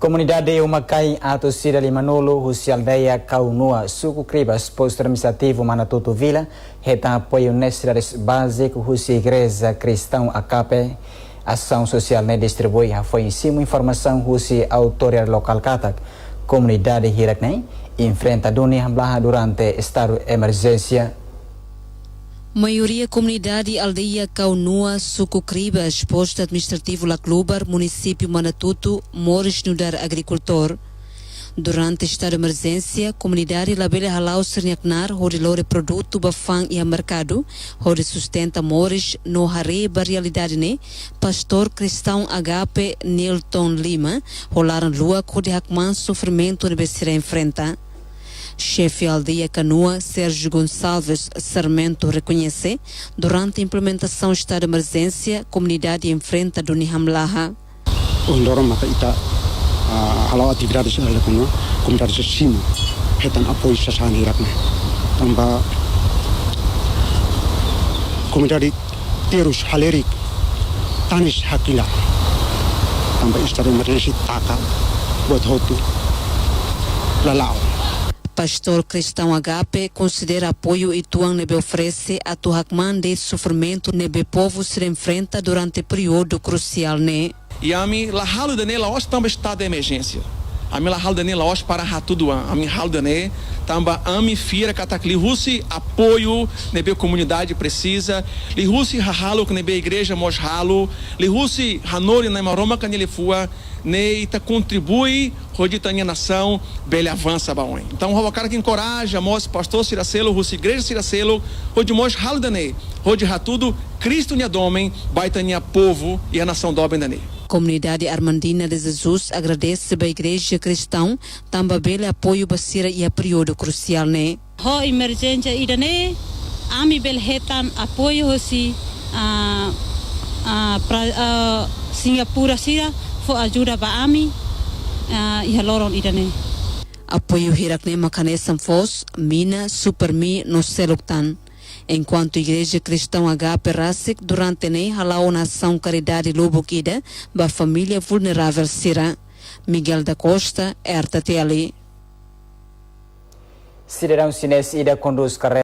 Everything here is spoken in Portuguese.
Comunidade Umakai atau Sira Limanolo, Husi Aldeia Kaunua, Suku Cribas, Posto Administrativo Manatuto Vila, reta apoio necessários básico Husi Igreja Cristã Agape, ação social ne distribui foi em cima informação Husi autoridade local Katak, comunidade Hiraknei, enfrenta dunia Hamlaha durante estado de emergência. Maioria comunidade aldeia Kaunua, Suku Cribas, posto administrativo Laclubar, município Manatuto, mores no dar agricultor. Durante estado de emergência, comunidade labele halau serniaknar, hori lore produto bafang e mercado, hori sustenta mores no hareba realidade ne, pastor cristão Agape Nilton Lima, rolaram lua hori hakman sofrimento de besira enfrenta. Chefe aldeia Canoa, Sérgio Gonçalves Sarmento, reconhece, durante a implementação do estado de emergência, a comunidade enfrenta do Nihamlaha. Ondoram maka ita halau atividades da Canoa, comunidade cima, retan apoio sasani rapne. Tamba comunidade terus halerik, tanis hakila. Tamba estado de emergência taka, buat hotu, lalau. Pastor cristão Agape considera apoio e tuang nebe oferece a tuhakman de sofrimento nebe povo se enfrenta durante o período crucial ne. E a mim la halu dane la os tamba estado de emergência. A mim la halu dane la os para tudo a mim halu dane tamba ami fira katakli rusi apoio nebe comunidade precisa. Li rusi hahalu que nebe igreja mos halu. Li rusi hanori na maroma canelefua neita contribui roditania nação bele avança baoi. Então o cara que encoraja mos pastor Siracelo, rusi igreja Siracelo, rodi mos halu dane, rodi hatudo Cristo nia domem, baitania povo e a nação dobem dane. Comunidade Armandina de Jesus agradece a Igreja Cristã, também bele apoio basira e a período crucial ne. Ho emergência idane, ami bel hetan apoio hosi Singapura sira fo ajuda ba ami e haloron idane. Apoio hirakne makane samfos mina supermi no seluktan. Enquanto a Igreja Cristã Agape Rasik durante ne halau nação caridade lubukida ba família vulneravel sira. Miguel da Costa, RTTL. Cidadão chinês ida conduz carreira